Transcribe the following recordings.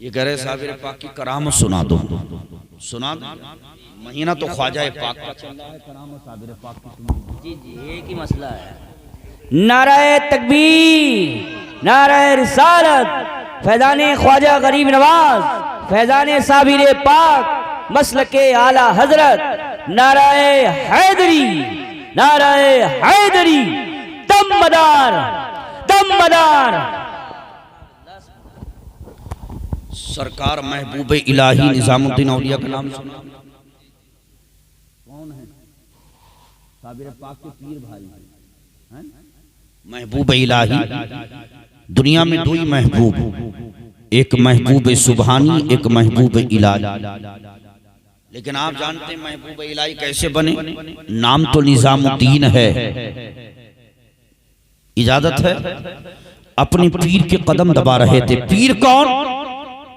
ये कह रहे साबिर पाक की करामत सुना दो, सुना दो। महीना तो ख्वाजा पाक का चल रहा है, करामत साबिर पाक की सुना दो। जी जी एक ही मसला है। नाराए तकबीर, नाराए रिसालत, फैज़ाने ख्वाजा गरीब नवाज, फैज़ाने साबिर पाक, मसलके आला हजरत, नाराए हैदरी, नाराए हैदरी, दमदार दमदार। सरकार महबूब इलाही निजामुद्दीन औलिया का नाम सुना? कौन है? साबिर पाक के पीर भाई हैं? महबूब इलाही। दुनिया में दो ही महबूब, एक महबूब सुबहानी, एक महबूब इलाही। लेकिन आप जानते हैं महबूब इलाही कैसे बने? नाम तो निजामुद्दीन है, इजाजत है, अपने पीर के कदम दबा रहे थे। पीर कौन?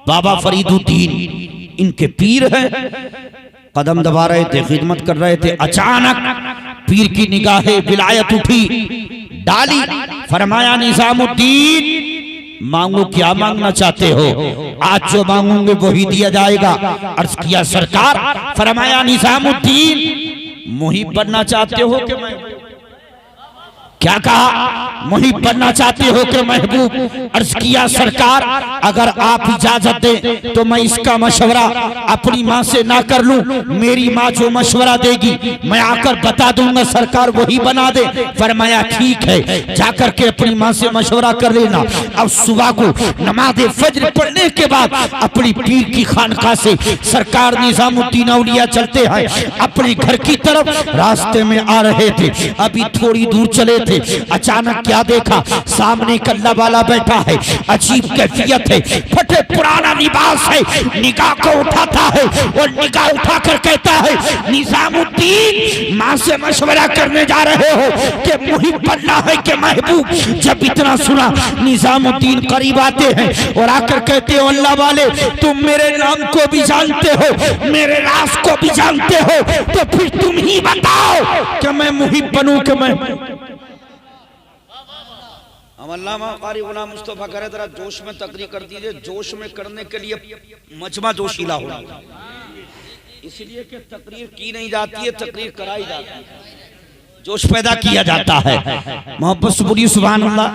बाबा फरीदुद्दीन इनके पीर है। कदम दबा रहे थे, खिदमत कर रहे थे। अचानक पीर की निगाहे विलायत उठी, डाली, फरमाया निजामुद्दीन मांगो, क्या मांगना चाहते हो? आज जो मांगोगे वही दिया जाएगा। अर्ज किया सरकार, फरमाया निजामुद्दीन मुहिब बनना चाहते हो कि महबूब? क्या कहा? मुहिब बनना चाहते हो कि महबूब? अर्ज किया सरकार, अगर आप इजाजत दें तो मैं इसका मशवरा अपनी माँ से ना कर लूं, मेरी माँ जो मशवरा देगी मैं आकर बता दूंगा, सरकार वही बना दे। फरमाया ठीक है, जाकर के अपनी माँ से मशवरा कर लेना। अब सुबह को नमाज फज्र पढ़ने के बाद अपनी पीर की खानका से सरकार निजामुद्दीन औलिया चलते हैं अपने घर की तरफ। रास्ते में आ रहे थे, अभी थोड़ी दूर चले थे, अचानक क्या देखा? सामने कल्ला वाला बैठा है, अजीब कैफियत है, फटे पुराना लिबास है, निगाह को उठाता है और निगाह उठाकर कहता है निजामुद्दीन माँ से मशवरा करने जा रहे हो कि मुहिब बनना है कि महबूब? जब इतना सुना निजामुद्दीन करीब आते हैं और आकर कहते हो अल्लाह वाले तुम मेरे नाम को भी जानते हो, मेरे राज को भी जानते हो, तो फिर तुम ही बताओ कि मैं मुहिब बनूं कि महबूब? अल्लामा कारी गुलाम मुस्तफा करे जरा जोश में तकरीर कर दीजिए। जोश में करने के लिए मजमा जोशीला होना, इसलिए कि तकरीर की नहीं जाती है, तकरीर कराई जाती है, जोश पैदा किया जाता है। मोहब्बत से बोलिए सुभान अल्लाह।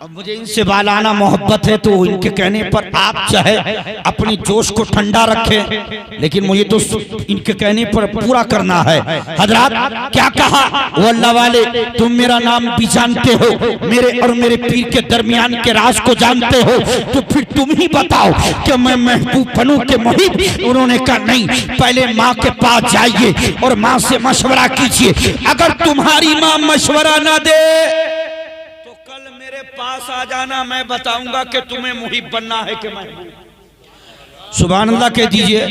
अब मुझे इनसे बालाना मोहब्बत है तो इनके कहने पर आप चाहे अपनी जोश को ठंडा रखें, लेकिन मुझे तो इनके कहने पर पूरा करना है। हजरात क्या कहा? वो अल्लाह वाले तुम मेरा नाम भी जानते हो, मेरे और मेरे पीर के दरमियान के राज को जानते हो, तो फिर तुम ही बताओ कि मैं महबूब बनूं कि मुहिब? उन्होंने कहा नहीं, पहले माँ के पास जाइए और माँ से मशवरा कीजिए। अगर तुम्हारी माँ मशवरा ना दे पास आ जाना, मैं बताऊंगा कि तुम्हें मुहिब बनना है कि महबूब। सुभान अल्लाह कह दीजिए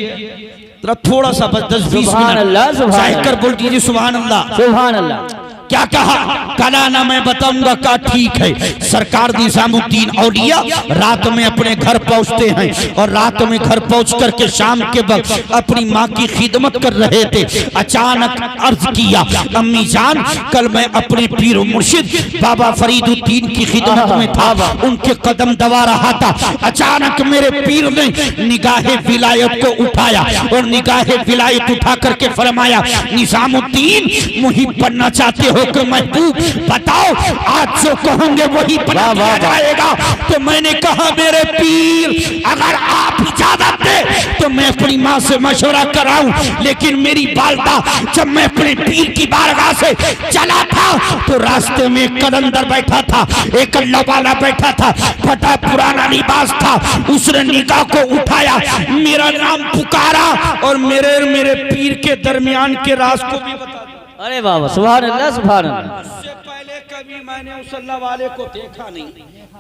जरा, थोड़ा सा बस 10-20 मिनट जाहिर कर बोल दीजिए सुभान अल्लाह। सुभान अल्लाह। क्या कहा? कला ना मैं बताऊंगा। का ठीक है। सरकार निजामुद्दीन औलिया रात में अपने घर पहुंचते हैं और रात में घर पहुंच करके शाम के वक्त अपनी माँ की खिदमत कर रहे थे। अचानक अर्ज किया अम्मी जान कल मैं अपने पीर मुर्शिद बाबा फरीदुद्दीन की खिदमत में था, उनके कदम दबा रहा था। अचानक मेरे पीर ने निगाहे विलायत को उठाया और निगाहे विलायत उठा करके फरमाया निजामुद्दीन मुहिब बनना चाहते हो कि महबूब? बताओ, आज जो कहोगे वही बना दिया जाएगा। तो मैंने कहा मेरे पीर अगर आप इजाजत दे तो मैं अपनी माँ से मशवरा कराऊं, लेकिन मेरी बालदा जब मैं अपने पीर की बारगाह से चला था तो रास्ते में एक कलंदर बैठा था, एक अल्लाह वाला बैठा था, फटा पुराना लिबास था। उसने निगाह को उठाया, मेरा नाम पुकारा और मेरे पीर के दरमियान के राज को भी बता। अरे बाबा सुभान अल्लाह सुभान अल्लाह। उससे पहले कभी मैंने उस अल्लाह वाले को देखा नहीं,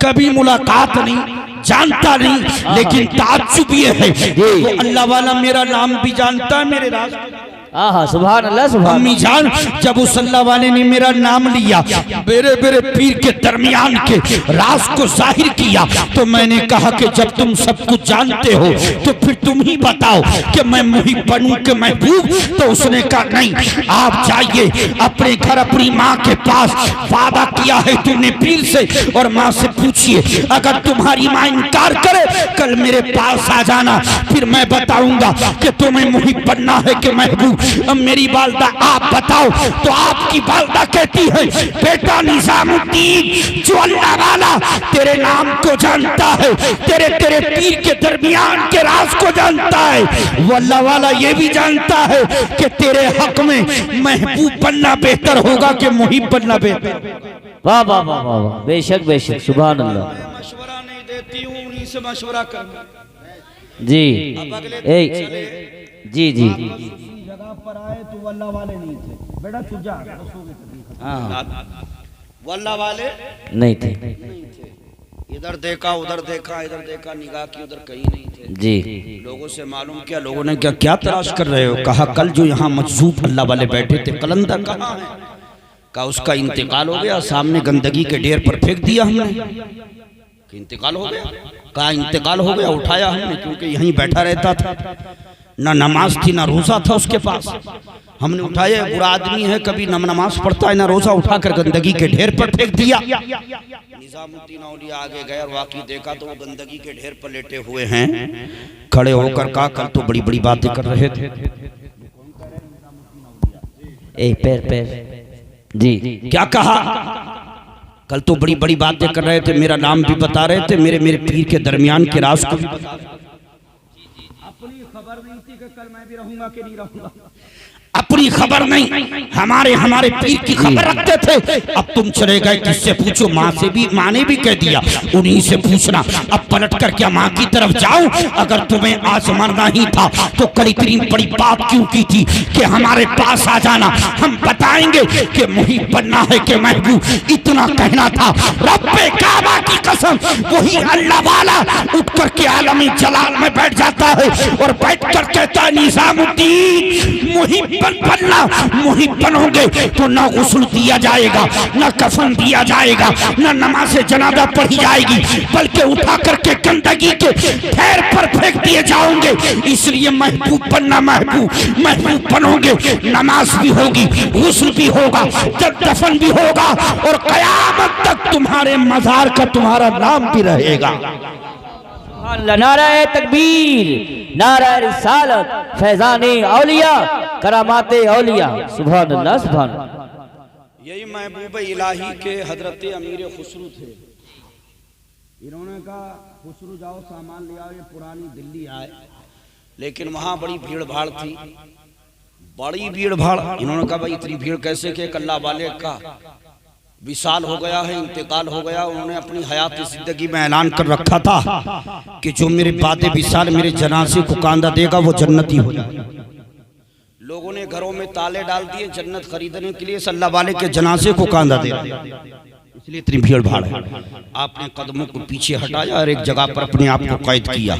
कभी मुलाकात नहीं, जानता नहीं, लेकिन ताज्जुब ये है वो अल्लाह वाला मेरा नाम भी जानता है, मेरे राज आहा सुभान अल्लाह सुभान अम्मी जान जब उस अल्लाह वाले ने मेरा नाम लिया, मेरे मेरे पीर के दरमियान के राज को जाहिर किया, तो मैंने कहा कि जब तुम सब कुछ जानते हो तो फिर तुम ही बताओ कि मैं मुहिब बनूं कि महबूब। तो उसने कहा नहीं, आप जाइए अपने घर अपनी माँ के पास, वादा किया है तुमने पीर से, और माँ से पूछिए अगर तुम्हारी माँ इनकार करे कल मेरे पास आ जाना, फिर मैं बताऊंगा कि तुम्हें मुहिब बनना है कि महबूब। अब मेरी वालदा आप बताओ। तो आपकी वालदा कहती है बेटा निजामुद्दीन जो अल्लाह वाला तेरे नाम को जानता है, तेरे तेरे पीर के दरमियान के राज को जानता है, वो अल्लाह वाला ये भी जानता है कि तेरे हक में महबूब बनना बेहतर होगा कि मुहिब बनना बेहतर। वाह वाह वाह वाह वाह, बेशक बेशक सुभान अल्लाह। मशवरा नहीं देती हूँ, उन्हीं से मशवरा कर। जी जी जी जगह पर आए तो वो अल्लाह वाले नहीं थे, बेटा तुझा वो अल्लाह वाले नहीं थे। इधर देखा उधर देखा, इधर देखा, निगाह की उधर कहीं नहीं थे। जी लोगों से मालूम किया, लोगों ने क्या तलाश कर रहे हो? कहा कल जो यहाँ मजजूब अल्लाह वाले बैठे थे कलंदर कहाँ है? कहा उसका इंतकाल हो गया, सामने गंदगी के ढेर पर फेंक दिया हमने। कि इंतकाल हो गया? कहा इंतकाल हो गया, उठाया हमने क्योंकि यहीं बैठा रहता था, ना नमाज थी ना रोजा था उसके पास, हमने उठाया। बुरा आदमी है, कभी न नमाज पढ़ता है ना रोजा, उठाकर गंदगी के ढेर पर फेंक दिया। निजामुद्दीन औलिया आगे गए और वाकई देखा तो वो गंदगी के ढेर पर लेटे हुए हैं। खड़े होकर कहा कल तो बड़ी बड़ी बातें कर रहे थे। पैर जी क्या कहा? कल तो बड़ी बड़ी बातें कर रहे थे, मेरा नाम भी बता रहे थे, मेरे मेरे पीर के दरमियान के राज को भी बता रहे थे। अपनी खबर नहीं थी कि कल मैं भी रहूंगा कि नहीं रहूंगा, अपनी खबर नहीं, हमारे पीर की खबर रखते थे। अब तुम चले गए, किससे पूछो? माँ से भी, माँ ने भी कह दिया उन्हीं से पूछना। अब पलट कर क्या माँ की तरफ जाऊं? अगर तुम्हें आज मरना ही था तो कल इतनी बड़ी बात क्यों की थी कि हमारे पास आ जाना, हम बताएंगे कि मुहिब बनना है कि महबूब। इतना कहना था। रब्बे काबा की कसम, वही अल्लाह वाला उठ कर के आलमी जलाल में बैठ जाता है और बैठ कर कहता है निजामुद्दीन मुहिब बनना, मुहिब बनोगे तो न गुस्ल दिया जाएगा, न कफन दिया जाएगा, न नमाज जनाजा पढ़ी जाएगी, बल्कि उठा करके गंदगी के ढेर पर फेंक दिए जाओगे। इसलिए महबूब बनना, महबूब बनोगे, नमाज भी होगी, गुस्ल भी होगा, जब दफन भी होगा, और कयामत तक तुम्हारे मजार का तुम्हारा नाम भी रहेगा। नाराए तकबीर, नाराए रिसालत, फैजाने औलिया, करामाते औलिया, सुभान अल्लाह सुभान। यही महबूब इलाही के हजरत अमीर खुसरू थे। इन्होंने कहा खुसरू जाओ सामान ले आओ, ये पुरानी दिल्ली आए, लेकिन वहां बड़ी भीड़ भाड़ थी, बड़ी भीड़ भाड़। इन्होंने कहा भाई इतनी भीड़ कैसे? के अल्लाह वाले का विशाल हो गया है, इंतकाल हो गया। उन्होंने अपनी हयात जिंदगी में ऐलान कर रखा था कि जो मेरे बादे विशाल मेरे जनाजे को कांदा देगा वो जन्नती हो जाएगा। लोगों ने घरों में ताले डाल दिए जन्नत खरीदने के लिए, अल्लाह वाले के जनाजे को कांदा दे, इसलिए इतनी भीड़ भाड़ है। आपने कदमों को पीछे हटाया और एक जगह पर अपने आप को कैद किया,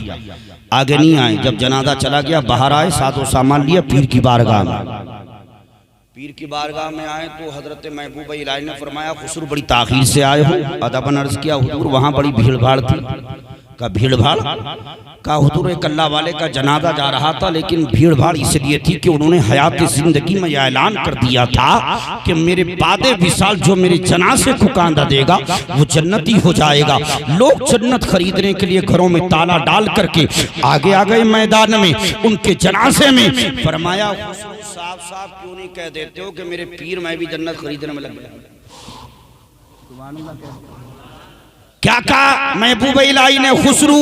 आगे नहीं आए। जब जनाजा चला गया बाहर आए, सादो सामान लिया, पीर की बारगाह में, पीर की बारगाह में आए तो हजरत महबूब इलाही ने फरमाया खुसरू बड़ी ताखीर से आए हो। अदबन अर्ज किया हुजूर वहाँ बड़ी भीड़ भाड़ थी। का भीड़ भाड़? का हुजूर एक अल्लाह वाले का जनाजा जा रहा था, लेकिन भीड़ भाड़ इसलिए थी कि उन्होंने हयात जिंदगी में यह ऐलान कर दिया था कि मेरे बादे विशाल जो मेरे जनाजे को कांदा देगा वो जन्नती हो जाएगा। लोग जन्नत खरीदने के लिए घरों में ताला डाल करके आगे आ गए मैदान में, उनके जनाजे में। फरमाया साफ साफ क्यों नहीं कह देते हो कि मेरे पीर मैं भी जन्नत खरीदने में लग गया? क्या कहा महबूब इलाही ने? खुसरू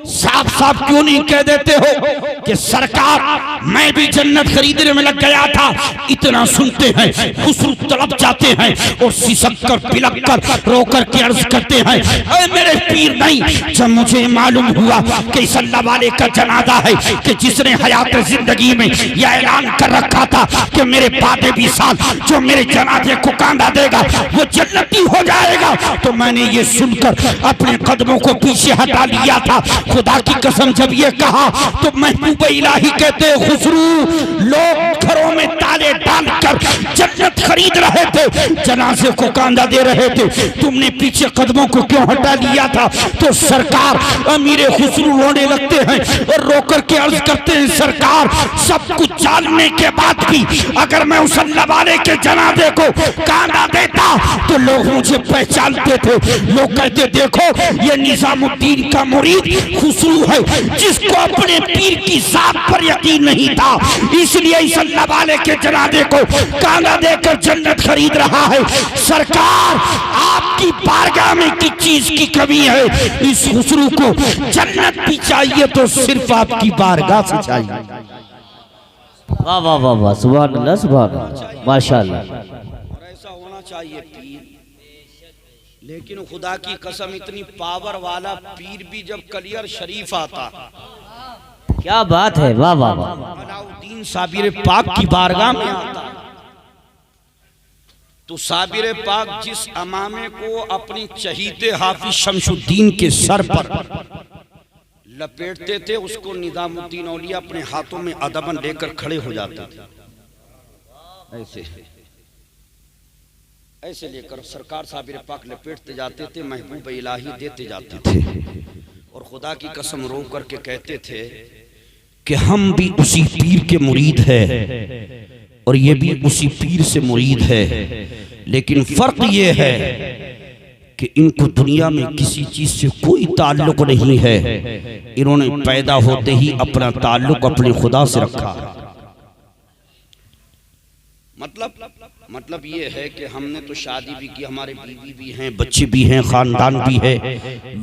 साफ साफ क्यों नहीं कह देते हो कि सरकार मैं भी जन्नत खरीदने में लग गया था? इतना सुनते हैं खुसरू तड़प जाते हैं और सिसक कर पिलक कर रोकर के अर्ज करते हैं ऐ मेरे पीर नहीं, जब मुझे मालूम हुआ कि इस अल्लाह वाले का जनाजा है कि जिसने हयात जिंदगी में यह ऐलान कर रखा था कि मेरे बाद 20 साल जो मेरे जनाजे को कांधा देगा वो जन्नती हो जाएगा। तो मैंने ये सुनकर अपने कदमों को पीछे हटा लिया था। खुदा की कसम जब ये कहा तो महबूब इलाही कहते खुसरू, लोग घरों में ताले डालकर जन्नत खरीद रहे थे, जनाजे को कांधा दे रहे थे, तुमने पीछे कदमों को क्यों हटा लिया था? तो सरकार अमीर खुसरू रोने लगते हैं और रोकर के अर्ज करते हैं, सरकार सब कुछ जानने के बाद भी अगर मैं उस अल्लाह वाले के जनाजे को कांधा देता तो लोग मुझे पहचानते थे। लोग कहते देखो ये निजामुद्दीन का मुरीद खुसरू है जिसको अपने पीर की जात पर यकीन नहीं था, इसलिए इस अल्लाह वाले के जनाजे को कांधा देकर जन्नत खरीद रहा है। सरकार आपकी बारगाह में किस चीज की कमी है? इस खुसरू को जन्नत भी चाहिए तो सिर्फ आपकी बारगाह से चाहिए। वाह वाह वाह वाह, सुभान अल्लाह, सुभान अल्लाह, माशाअल्लाह। और ऐसा होना चाहिए पीर, लेकिन खुदा की कसम इतनी पावर वाला पीर भी जब कलियर शरीफ आता, क्या बात है, वाह वाह वाह। अलाउद्दीन साबिर पाक की बारगाह में आता तो साबिर पाक जिस अमामे को अपने चहीते हाफिज शमशुद्दीन के सर पर लपेटते थे उसको निजामुद्दीन औलिया अपने हाथों में अदबन लेकर खड़े हो जाते थे। ऐसे ऐसे लेकर सरकार साबिर पाक लपेटते जाते थे, महबूब इलाही देते जाते थे और खुदा की कसम रो करके कहते थे कि हम भी उसी पीर के मुरीद है और ये भी उसी पीर से मुरीद है, लेकिन फर्क ये है कि इनको दुनिया में किसी चीज से कोई ताल्लुक नहीं है। इन्होंने पैदा होते ही अपना ताल्लुक अपने खुदा से रखा। मतलब ये है कि हमने तो शादी भी की, हमारे बीवी भी हैं, बच्चे भी हैं, खानदान भी है,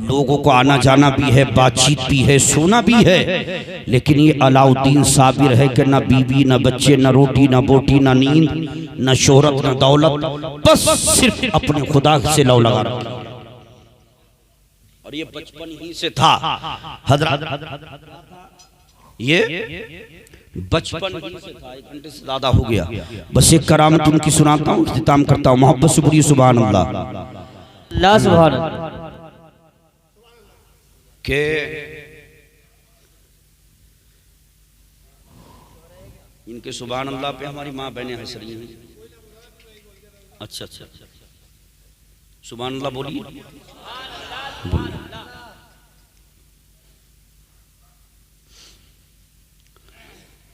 लोगों को आना जाना भी है, बातचीत भी है, सोना भी है, लेकिन ये अलाउद्दीन साबिर है कि ना बीवी, ना बच्चे, ना रोटी, ना बोटी, ना नींद, ना शोहरत, ना दौलत, बस सिर्फ अपने खुदा से लौ लगा रहा। और ये बचपन ही से था हजरत, ये बचपन ही से था, 1 घंटे से ज्यादा हो गया। बस एक करामत उनकी सुनाता हूँ, इख्तिताम करता हूँ। मोहब्बत से बोलिए सुभान अल्लाह। अल्लाह सुभान अल्लाह। के इनके सुभान अल्लाह पे हमारी माँ बहनें हंस रही हैं। अच्छा अच्छा, सुभान अल्लाह बोलिए।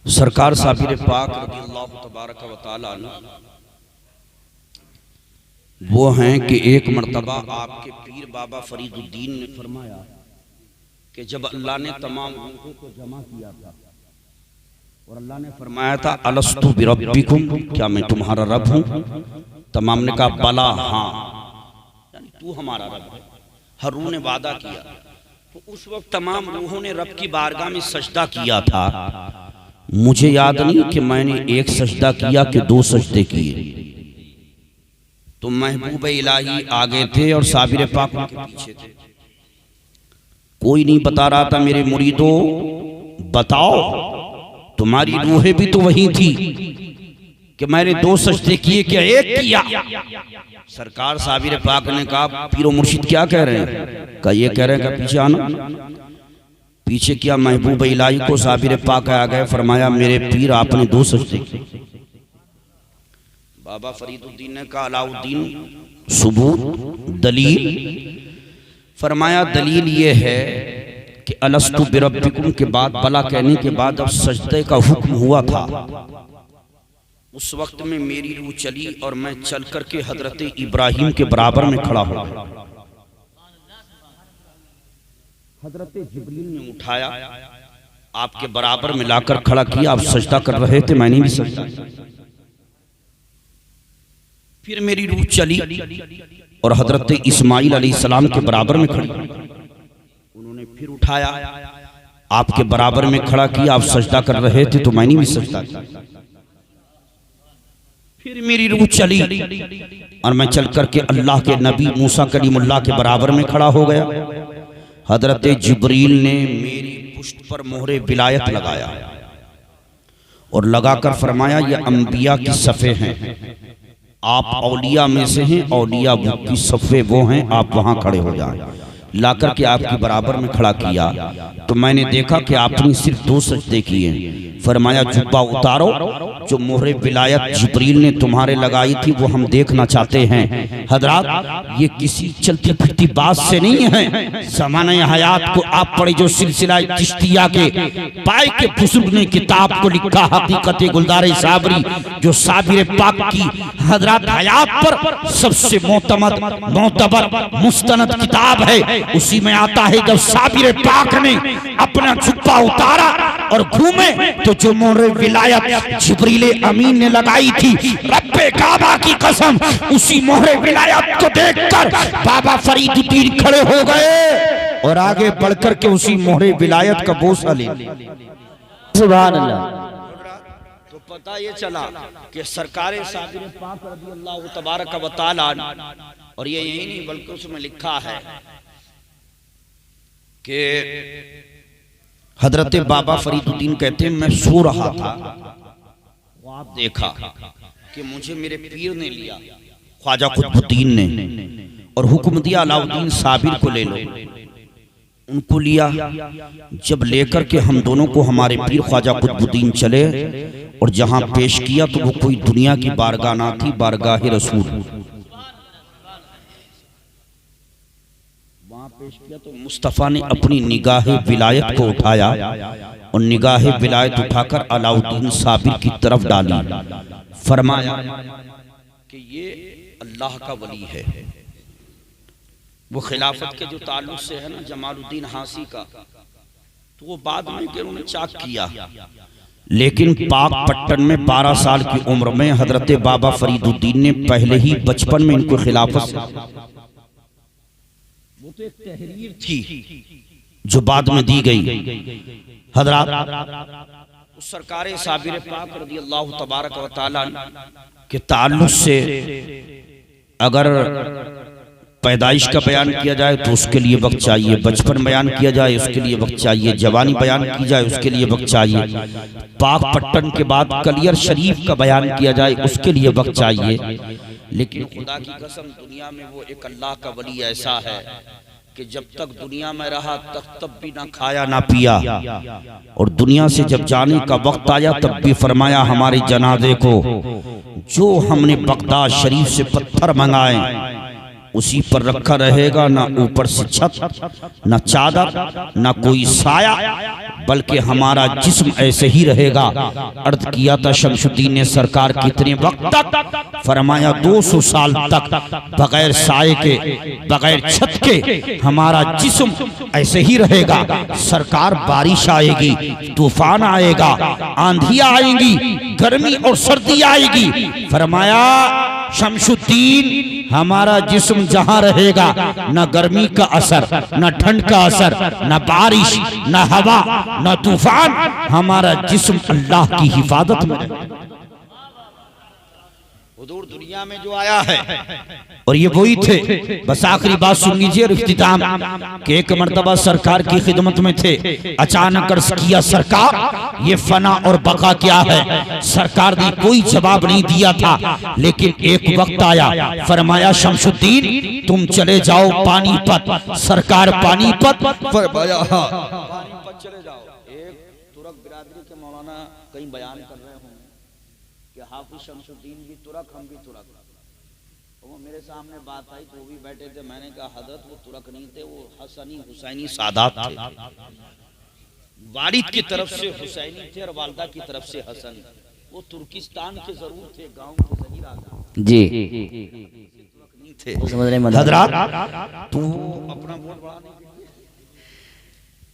सरकार साबिर पाक रज़ियल्लाहु तबारक व तआला वो हैं कि एक मर्तबा आपके पीर बाबा फरीदुद्दीन ने फरमाया कि जब अल्लाह ने तमाम रूहों को जमा किया था और अल्लाह ने फरमाया था अलस्तु बिरब्बिकुम, क्या मैं तुम्हारा रब हूँ? तमाम ने कहा बला, हाँ, यानी तू हमारा रब है। हर रूह ने वादा किया। तो उस वक्त तमाम रूहों ने रब की बारगाह में सजदा किया था। मुझे याद नहीं कि मैंने एक सजदा किया कि 2 सजदे किए। तो महबूब इलाही आगे थे और साबिर पाक उनके पीछे थे। कोई नहीं बता रहा था मेरे मुरीदों बताओ, तुम्हारी रूहें भी तो वही थी कि मैंने 2 सजदे किए क्या एक किया? सरकार साबिर पाक ने कहा पीरो मुर्शिद क्या कह रहे हैं? कहा ये कह रहे हैं कि पीछे आना। पीछे किया, महबूब इलाही को साबिर पाक आ गए, फरमाया मेरे पीर आपने 2 सजदे किए। बाबा फरीदुद्दीन ने कहा अलाउद्दीन सबूत, दलील? फरमाया दलील ये है कि अलस्तु बिरब्बिकुम के बाद, बला कहने के बाद अब सजदे का हुक्म हुआ था। उस वक्त में मेरी रूह चली और मैं चल करके हजरत इब्राहिम के बराबर में खड़ा हो गया। हजरत जिब्रील ने उठाया, आपके बराबर में लाकर खड़ा किया। आप सजदा कर रहे थे, मैंने भी सजदा किया। फिर मेरी रूह चली और हजरत इस्माइल अलैहिस्सलाम के बराबर में खड़ी। उन्होंने फिर उठाया, आपके बराबर में खड़ा किया। आप सजदा कर रहे थे तो मैंने भी सजदा किया। फिर मेरी रूह चली और मैं चल करके अल्लाह के नबी मूसा कलीमुल्लाह के बराबर में खड़ा हो गया। हजरत जिब्रील ने मेरी पुष्ट पर मोहरे विलायत लगाया और लगाकर फरमाया ये अंबिया की सफ़े हैं, आप औलिया में से हैं, औलिया की सफ़े वो हैं, आप वहाँ खड़े हो जाएं। लाकर के आपके बराबर में खड़ा किया तो मैंने देखा कि आपने सिर्फ 2 सजदे किए। फरमाया जुब्बा उतारो, जो मोहरे विलायत जिब्रील ने तुम्हारे लगाई थी वो हम देखना चाहते हैं। हजरात ये किसी चलती फिरती बात से नहीं है, ज़माने हयात को आप पढ़े जो सिलसिला चिश्तिया के पाए के बुजुर्ग ने किताब को लिखा, हकीकत गुलदारे साबरी, जो साबिर पाक की हजरात हयात पर सबसे मोतबर मुस्तनद किताब है। उसी में आता है जब साबिर पाक ने अपना जुब्बा उतारा और घूमे तो जो मोहरे विलायत जिब्रील अमीन ने लगाई थी, रब्बे काबा की कसम, उसी मोहरे विलायत को देखकर बाबा फरीदुद्दीन खड़े हो गए और आगे बढ़कर के उसी मोहरे विलायत का बोसा ले। सुभान अल्लाह। तो पता ये चला कि सरकारे साबिर पाक रज़ी अल्लाह तबारक व तआला, और ये यही नहीं बल्कि उसमें लिखा है कि हजरत बाबा फरीदुद्दीन कहते हैं मैं सो रहा था, ख्वाब देखा कि मुझे मेरे पीर ने लिया, ख्वाजा कुतुबुद्दीन ने, और हुक्म दिया अलाउद्दीन साबिर को ले लो। उनको लिया, जब लेकर के हम दोनों को हमारे पीर ख्वाजा कुतुबुद्दीन चले और जहां पेश किया तो वो कोई दुनिया की बारगाह ना थी, बारगाह रसूल। पेश किया तो मुस्तफ़ा ने अपनी निगाह विलायत को उठाया और निगाह विलायत उठाकर अलाउद्दीन साबिर की तरफ डाली। फरमाया कि ये अल्लाह का वली है। वो खिलाफत के जो ताल्लुक से है ना जमालुद्दीन हासी का, तो वो बाद में कि उन्होंने चाक किया, लेकिन पाक पट्टन में 12 साल की उम्र में हजरत बाबा फरीदुद्दीन ने पहले ही बचपन में इनको खिलाफत से, वो तो एक तहरीर थी जो बाद में दी गई। हजरात उस सरकारे साबिर पाक रज़ी अल्लाह तबारक व तआला के ताल्लुक से अगर पैदाइश का बयान किया जाए तो उसके लिए वक्त चाहिए, बचपन बयान किया जाए उसके लिए वक्त चाहिए, जवानी बयान की जाए उसके लिए वक्त चाहिए, पाक पट्टन के बाद कलियर शरीफ का बयान किया जाए उसके लिए वक्त चाहिए। लेकिन खुदा की कसम दुनिया में वो एक अल्लाह का वली ऐसा है कि जब तक दुनिया में रहा तब भी ना खाया ना पिया, और दुनिया से जब जाने का वक्त आया तब भी फरमाया हमारे जनाजे को जो हमने बगदाद शरीफ से पत्थर मंगाए उसी पर रखा रहेगा, ना ऊपर से छत, ना चादर, ना कोई साया, बल्कि हमारा जिस्म ऐसे ही रहेगा। अर्ज किया था शमसुद्दीन ने सरकार कितने वक्त तक, फरमाया 200 साल तक बगैर साए के, बगैर छत के हमारा जिस्म ऐसे ही रहेगा। सरकार बारिश आएगी, तूफान आएगा, आंधियां आएंगी, गर्मी और सर्दी आएगी, फरमाया शमसुद्दीन हमारा जिस्म जहां रहेगा न गर्मी का असर, न ठंड का असर, न बारिश, न हवा, न तूफान, हमारा जिस्म अल्लाह की हिफाजत में रहेगा। हुजूर दुनिया में जो आया है और ये वही थे। बस आखिरी बात सुन लीजिए और इख्तिताम के एक मर्तबा सरकार की खिदमत में थे, अचानक अर्ज किया सरकार ये फना और बका क्या है। सरकार ने कोई जवाब नहीं दिया था, लेकिन एक वक्त आया, फरमाया शमसुद्दीन तुम चले जाओ पानीपत। सरकार पानीपत, फरमाया पानीपत चले जाओ। एक तुर्क बिरादरी के मौलाना कहीं बयान कर रहे होंगे कि हाफिज शमसुद्दीन भी तुर्क, हम भी तुर्क। तो वो मेरे सामने बात आई तो वो भी बैठे थे। मैंने कहा हजरत वो तुर्क नहीं थे, वो हसनी हुसैनी सादात थे। वालिद की तरफ से हुसैनी थे और वालदा की तरफ से हसन। वो तुर्किस्तान के जरूर थे, गांव के ज़हीर आदमी जी थे। हजरत तो अपना वोट बढ़ाने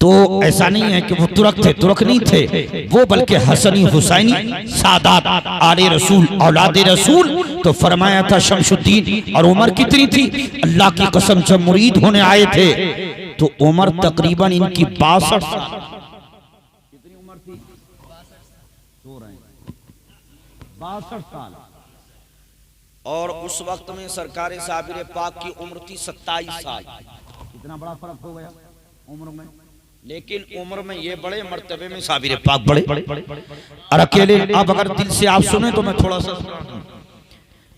तो ऐसा नहीं है कि वो तुर्क थे, तुर्क नहीं थे वो, बल्कि हसनी हुसैनी सादात आले रसूल औलादे रसूल। तो फरमाया था शमसुद्दीन, और उम्र कितनी थी अल्लाह की कसम, जब मुरीद होने आए थे तो उम्र तकरीबन इनकी 62 साल। कितनी उम्र थी? 62 साल। और उस वक्त में सरकार साबिर पाक की उम्र थी 27 साल। कितना बड़ा फर्क हो गया उम्र में। लेकिन उम्र में ये बड़े, मर्तबे में साबिर पाक बड़े। और अकेले अब अगर दिल से आप सुने तो मैं थोड़ा सा,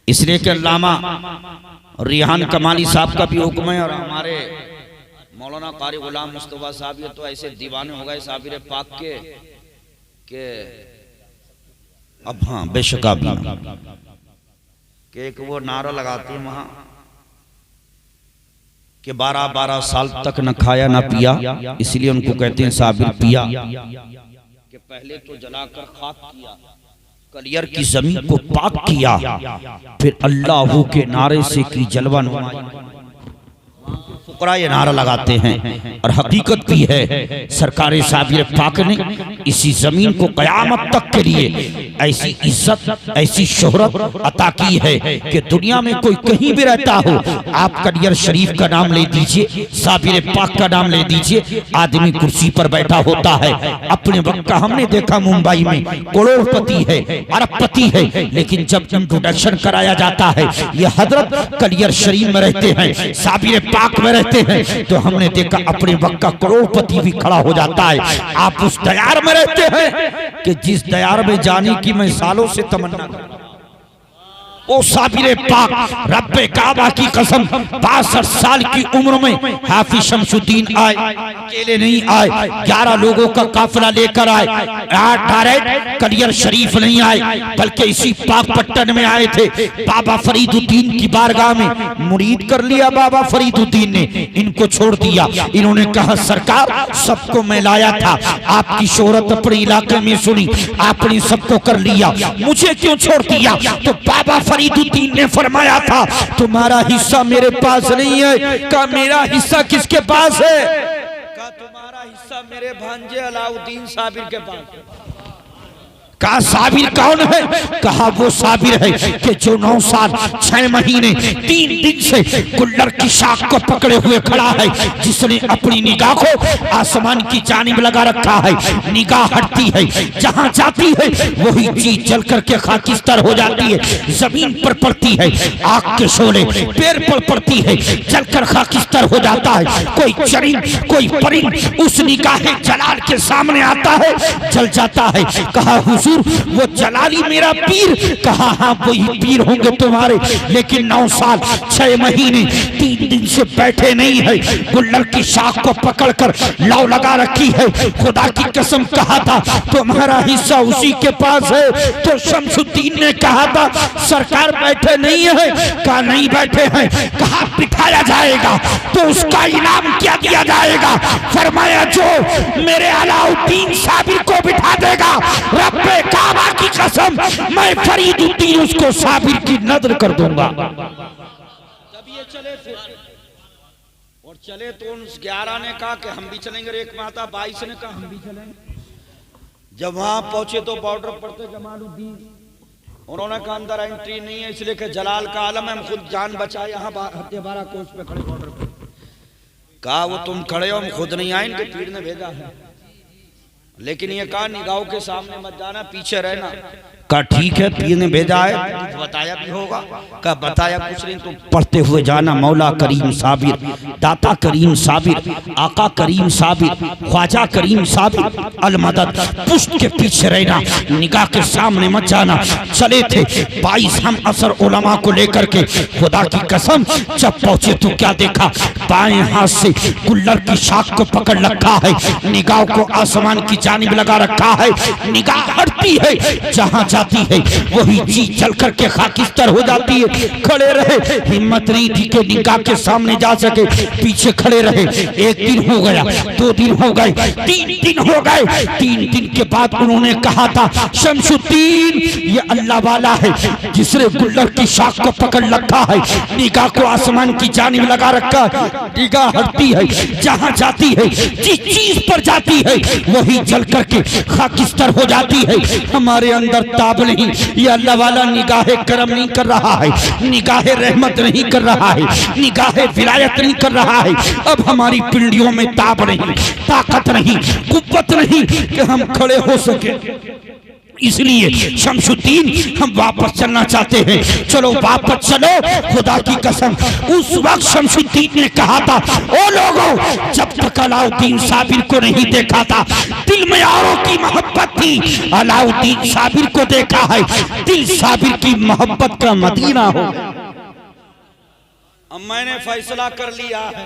इसलिए कि अल्लामा रिहान कमाली साहब का भी हुक्म है और हमारे मौलाना कारी गुलाम मुस्तफा साहब ये तो ऐसे दीवाने हो गए साबिर पाक के अब हाँ बेशक आप कि एक वो नारा लगाते हैं वहां कि 12-12 साल तक न खाया न पिया, इसलिए उनको कहते हैं साबिर पिया। कि पहले तो जलाकर खाक किया, कलियर की जमीन को पाक किया, फिर अल्लाह के नारे से की जलवा नुमाई। फुकरा ये नारा लगाते हैं और हकीकत भी है सरकार साबिर पाक ने इसी जमीन को कयामत तक के लिए ऐसी इज्जत, ऐसी शोहरत अता की है कि दुनिया में कोई कहीं भी रहता हो, आप कलियर शरीफ का नाम ले दीजिए, साबिर पाक का नाम ले दीजिए, आदमी कुर्सी पर बैठा होता है। अपने वक्त का हमने देखा मुंबई में करोड़पति है, अरबपति है, लेकिन जब इंट्रोडक्शन कराया जाता है ये हजरत कलियर शरीफ में रहते हैं, साबिर पाक में रहते हैं, तो हमने देखा अपने वक्त का करोड़पति भी खड़ा हो जाता है। आप उस दयार में रहते हैं कि जिस दयार में जाने की मैं सालों से तमन्ना करता हूं। ओ साबिर पाक रब्बे काबा की कसम 62 साल की उम्र में हाफिज शमसुद्दीन आए, अकेले नहीं आए, 11 लोगों का काफिला लेकर आए। डायरेक्ट कलियर शरीफ नहीं आए बल्कि इसी पाक पट्टन में आए थे। बाबा फरीदुद्दीन की बारगाह में मुरीद कर लिया बाबा फरीदुद्दीन ने, इनको छोड़ दिया। इन्होंने कहा सरकार सबको मैं लाया था, आपकी शोहरत अपने इलाके में सुनी, आपने सबको कर लिया, मुझे क्यों छोड़ दिया? तो बाबा फरीदुद्दीन ने फरमाया था तुम्हारा हिस्सा मेरे पास नहीं है। का मेरा हिस्सा किसके पास है? का तुम्हारा हिस्सा मेरे भांजे अलाउद्दीन साबिर के पास है। कहा साबिर कौन है? कहा वो साबिर है कि जो 9 साल 6 महीने 3 दिन से गुल्लर की शाख को पकड़े हुए खड़ा है, जिसने अपनी निगाह को आसमान की जानिब लगा रखा है। निगाह हटती है, जहां जाती है वही चीज जल करके खाकिस्तान हो जाती है, जमीन पर पड़ती है, आग के शोले पैर पर पड़ती है, जलकर खाकिस्तान हो जाता है। कोई चरिंद कोई परिंद उस निगाह जलाल के सामने आता है, जल जाता है। कहा हुजूर वो जलाली मेरा पीर? कहा हाँ वही पीर होंगे तुम्हारे, लेकिन 9 साल 6 महीने 3 दिन से बैठे नहीं है, गुल्लर की शाख को पकड़कर लौ लगा रखी है। खुदा की कसम कहा था तुम्हारा हिस्सा उसी के पास है। तो शमसुद्दीन ने कहा था सरकार बैठे नहीं है? कहा नहीं बैठे हैं। कहा बिठाया जाएगा तो उसका इनाम क्या दिया जाएगा? फरमाया जो मेरे अलाउद्दीन साबिर को बिठा देगा रब्बे काबा की कसम मैं फरीदुद्दीन उसको साबिर की नजर कर दूंगा। तब ये चले फिर और चले तो उन 11 ने कहा कि हम भी चलेंगे, एक माता 22 ने कहा हम भी चलेंगे। जब वहां पहुंचे तो बॉर्डर पर थे जमालुद्दीन, उन्होंने कहा अंदर एंट्री नहीं है इसलिए कि जलाल का आलम है, हम खुद जान बचाए यहाँ 12 कोस पे खड़े बॉर्डर पे। कहा वो तुम खड़े हो, हम खुद नहीं आए, इनके पीर ने भेजा है, लेकिन ये कहा निगाहों के सामने मत जाना, पीछे रहना। का ठीक है पीर ने भेजा है, बताया भी होगा। का बताया कुछ नहीं तो पढ़ते हुए जाना मौला करीम साबिर, दाता करीम साबिर, आका करीम साबिर, ख्वाजा करीम साबिर अल मदद। पुष्ट के पीछे रहना, निगाह के सामने मत जाना। चले थे 22 हम असर उलमा को लेकर के। खुदा की कसम जब पहुंचे तो क्या देखा? बाएं हाथ से गुल्लर की शाख को पकड़ रखा है, निगाह को आसमान की जानिब लगा रखा है। निगाह हटती है, जहां जाती है वही चीज जल करके खाकिस्तान हो जाती है। खड़े रहे, हिम्मत नहीं थी कि निगाह के सामने जा सके, पीछे खड़े रहे। 1 दिन हो गया, 2 दिन हो गए, 3 दिन हो गए। 3 दिन के बाद उन्होंने कहा था शमसुद्दीन ये अल्लाह वाला है जिसने गुल्लर की शाख को पकड़ रखा है, निगाह को आसमान की जानिब लगा रखा है। निगाह हटती है, जहां जाती है जिस चीज पर जाती है वही जल करके खाकिस्तान हो जाती है। हमारे अंदर ताब नहीं, ये अल्लाह वाला निगाह करम नहीं कर रहा है, निगाह रहमत नहीं कर रहा है, निगाह विलायत नहीं कर रहा है। अब हमारी पिंडियों में ताब नहीं, ताकत नहीं, कुव्वत नहीं कि हम खड़े हो सके। इसलिए शमशुद्दीन हम वापस चलना चाहते हैं। चलो वापस चलो। खुदा की कसम उस वक्त शमशुद्दीन ने कहा था, ओ लोगों, जब तक अलाउद्दीन साबिर को नहीं देखा था दिल में औरों की मोहब्बत थी। अलाउद्दीन साबिर को देखा है, दिल साबिर की मोहब्बत का मदीना हो। अब मैंने फैसला कर लिया है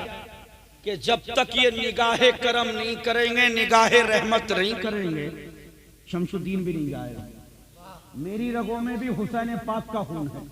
कि जब तक ये निगाहे करम नहीं करेंगे, निगाहे रहमत नहीं करेंगे, शमशुद्दीन भी नहीं जाएगा। मेरी रगों में भी हुसैन पाक का खून है।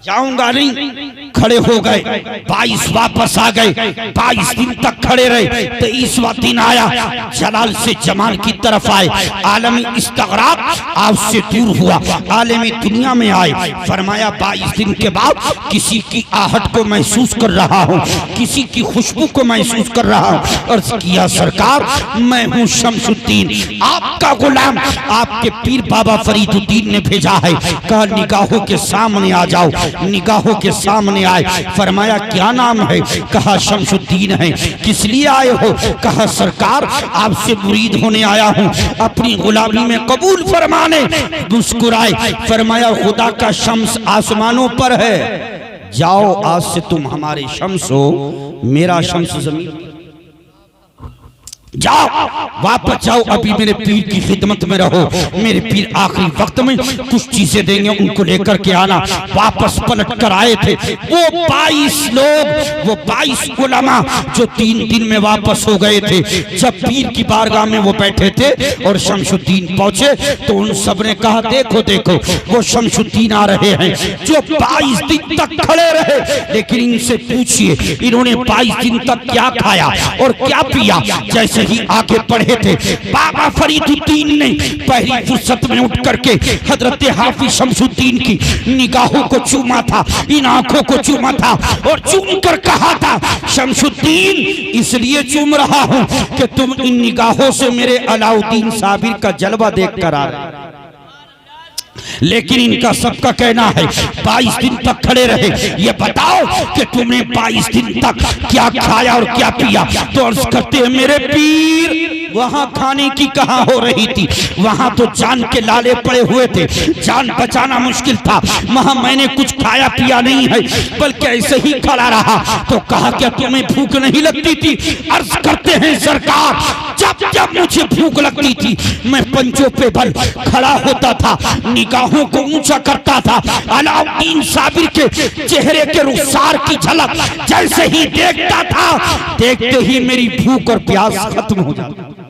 जाऊंगा नहीं। खड़े हो गए, 22 वापस आ गए। 22 दिन तक खड़े रहे। 23वां दिन आया, जलाल से जमाल की तरफ आए। आलमी इस्तगराक आपसे दूर हुआ, आलमी दुनिया में आए। फरमाया 22 दिन के बाद किसी की आहट को महसूस कर रहा हूँ, किसी की खुशबू को महसूस कर रहा हूँ। अर्ज किया, सरकार मैं हूँ शमशुद्दीन, आपका गुलाम, आपके पीर बाबा फरीदुद्दीन ने भेजा है। कहा निगाहों के सामने आ जाओ। निगाहों के सामने आए। फरमाया क्या नाम है? कहा शमशुद्दीन है। किस लिए आए हो? कहा सरकार आपसे मुरीद होने आया हूँ, अपनी गुलामी में कबूल फरमाने। मुस्कुराए। फरमाया खुदा का शम्स आसमानों पर है, जाओ आज से तुम हमारे शम्स हो, मेरा शम्स जमीन। जाओ वापस जाओ, अभी मेरे पीर की खिदमत में रहो। मेरे पीर आखिरी वक्त में कुछ चीजें देंगे, उनको लेकर के आना। वापस पलट कर आए थे वो 22 लोग, वो 22 उलमा जो 3 दिन में वापस हो गए थे। जब पीर की बारगाह में वो बैठे थे और शमशुद्दीन पहुंचे तो उन सब ने कहा, देखो देखो वो शमशुद्दीन आ रहे हैं जो 22 दिन तक खड़े रहे। लेकिन इनसे पूछिए इन्होंने 22 दिन तक क्या खाया और क्या पिया। जैसे ही आगे बढ़े थे, बाबा फरीदुद्दीन ने पहली फुर्सत में उठ करके हजरत हाफिज शमशुद्दीन की निगाहों को चूमा था, इन आंखों को चूमा था और चूम कर कहा था, शमशुद्दीन इसलिए चूम रहा हूं कि तुम इन निगाहों से मेरे अलाउद्दीन साबिर का जलवा देख कर आ रहे। लेकिन इनका सबका कहना है 22 दिन तक खड़े रहे। ये बताओ कि तुमने 22 दिन तक क्या खाया और क्या पिया। तो अर्ज करते हैं मेरे पीर, वहां खाने की कहां हो रही थी, वहां तो जान के लाले पड़े हुए थे, जान बचाना मुश्किल था। वहां मैंने कुछ खाया पिया नहीं है, बल्कि ऐसे ही खड़ा रहा। तो कहा क्या तुम्हें भूख नहीं लगती थी? अर्ज करते हैं सरकार, जब जब मुझे भूख लगती थी मैं पंचों पे बल खड़ा होता था, निगाहों को ऊंचा करता था, अलाउद्दीन साबिर के चेहरे के रुखसार की झलक जैसे ही देखता था, देखते ही मेरी भूख और प्यास खत्म हो जाती।